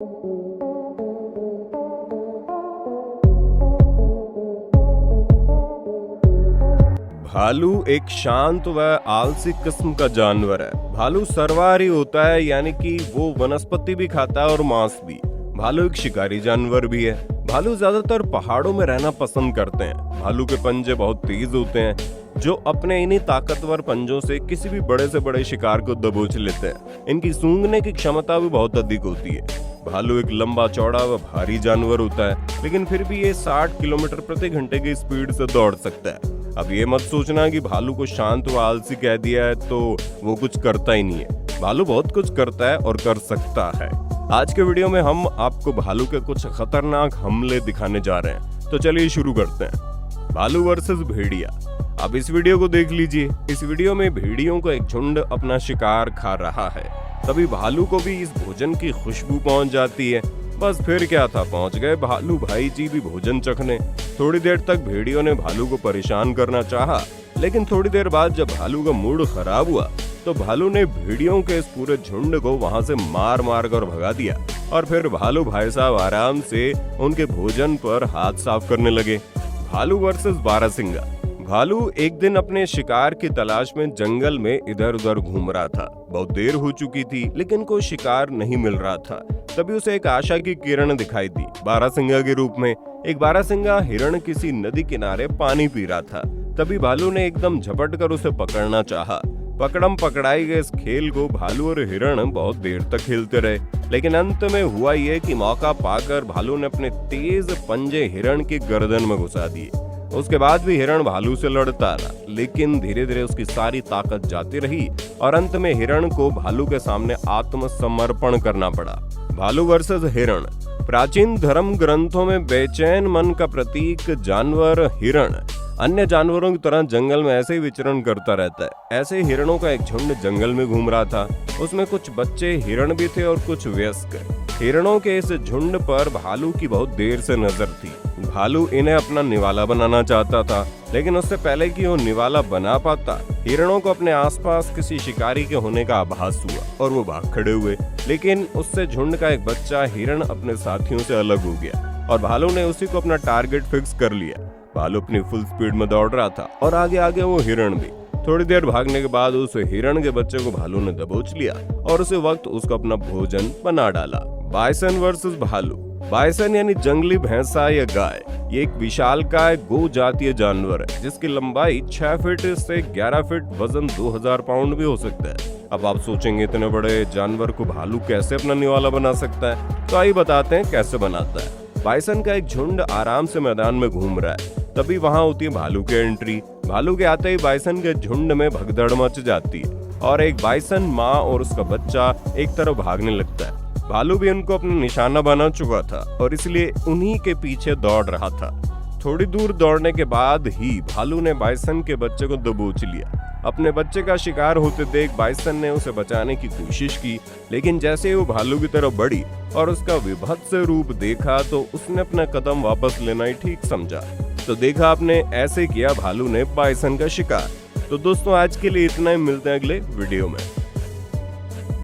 भालू एक शांत व आलसी किस्म का जानवर है। भालू सर्वाहारी होता है, यानी कि वो वनस्पति भी खाता है और मांस भी। भालू एक शिकारी जानवर भी है। भालू ज्यादातर पहाड़ों में रहना पसंद करते हैं। भालू के पंजे बहुत तेज होते हैं, जो अपने इन्हीं ताकतवर पंजों से किसी भी बड़े से बड़े शिकार को दबोच लेते हैं। इनकी सूंघने की क्षमता भी बहुत अधिक होती है। भालू एक लंबा चौड़ा व भारी जानवर होता है, लेकिन फिर भी ये 60 किलोमीटर प्रति घंटे की स्पीड से दौड़ सकता है। अब ये मत सोचना कि भालू को शांत व आलसी कह दिया है तो वो कुछ करता ही नहीं है। भालू बहुत कुछ करता है और कर सकता है। आज के वीडियो में हम आपको भालू के कुछ खतरनाक हमले दिखाने जा रहे हैं, तो चलिए शुरू करते हैं। भालू वर्सेस भेड़िया। अब इस वीडियो को देख लीजिए। इस वीडियो में भेड़ियों का एक झुंड अपना शिकार खा रहा है। तभी भालू को भी इस भोजन की खुशबू पहुंच जाती है। बस फिर क्या था, पहुंच गए भालू भाई जी भी भोजन चखने। थोड़ी देर तक भेड़ियों ने भालू को परेशान करना चाहा, लेकिन थोड़ी देर बाद जब भालू का मूड खराब हुआ तो भालू ने भेड़ियों के इस पूरे झुंड को वहां से मार मार कर भगा दिया। और फिर भालू भाई साहब आराम से उनके भोजन पर हाथ साफ करने लगे। भालू वर्सेस बारहसिंगा। भालू एक दिन अपने शिकार की तलाश में जंगल में इधर उधर घूम रहा था। बहुत देर हो चुकी थी, लेकिन कोई शिकार नहीं मिल रहा था। तभी उसे एक आशा की किरण दिखाई दी, बारहसिंगा के रूप में। एक बारहसिंगा हिरण किसी नदी किनारे पानी पी रहा था। तभी भालू ने एकदम झपट कर उसे पकड़ना चाहा। पकड़म पकड़ाई के इस खेल को भालू और हिरण बहुत देर तक खेलते रहे, लेकिन अंत में हुआ ये कि मौका पाकर भालू ने अपने तेज पंजे हिरण की गर्दन में घुसा दिए। उसके बाद भी हिरण भालू से लड़ता रहा, लेकिन धीरे धीरे उसकी सारी ताकत जाती रही और अंत में हिरण को भालू के सामने आत्मसमर्पण करना पड़ा। भालू वर्सेस हिरण। प्राचीन धर्म ग्रंथों में बेचैन मन का प्रतीक जानवर हिरण अन्य जानवरों की तरह जंगल में ऐसे ही विचरण करता रहता है। ऐसे हिरणों का एक झुंड जंगल में घूम रहा था। उसमें कुछ बच्चे हिरण भी थे और कुछ वयस्क। हिरणों के इस झुंड पर भालू की बहुत देर से नजर थी। भालू इन्हें अपना निवाला बनाना चाहता था, लेकिन उससे पहले कि वो निवाला बना पाता, हिरणों को अपने आसपास किसी शिकारी के होने का आभास हुआ और वो भाग खड़े हुए। लेकिन उससे झुंड का एक बच्चा हिरण अपने साथियों से अलग हो गया और भालू ने उसी को अपना टारगेट फिक्स कर लिया। भालू अपनी फुल स्पीड में दौड़ रहा था और आगे आगे वो हिरण भी। थोड़ी देर भागने के बाद उस हिरण के बच्चे को भालू ने दबोच लिया और उसी वक्त उसको अपना भोजन बना डाला। बाइसन वर्सेस भालू। बाइसन यानी जंगली भैंसा या गाय, ये एक विशालकाय गो जातीय जानवर है जिसकी लंबाई 6 फीट से 11 फीट, वजन 2000 पाउंड भी हो सकता है। अब आप सोचेंगे इतने बड़े जानवर को भालू कैसे अपना निवाला बना सकता है, तो आइए बताते हैं कैसे बनाता है। बाइसन का एक झुंड आराम से मैदान में घूम रहा है। तभी वहां होती है भालू की एंट्री। भालू के आते ही बाइसन के झुंड में भगदड़ मच जाती है और एक बाइसन माँ और उसका बच्चा एक तरफ भागने लगता है। भालू भी उनको अपना निशाना बना चुका था और इसलिए उन्हीं के पीछे दौड़ रहा था। थोड़ी दूर दौड़ने के बाद ही भालू ने बाइसन के बच्चे को दबोच लिया। अपने बच्चे का शिकार होते देख बाइसन ने उसे बचाने की कोशिश की, लेकिन जैसे वो भालू की तरफ बढ़ी और उसका विभत्स रूप देखा तो उसने अपना कदम वापस लेना ही ठीक समझा। तो देखा आपने, ऐसे किया भालू ने बाइसन का शिकार। तो दोस्तों आज के लिए इतना ही, मिलते हैं अगले वीडियो में।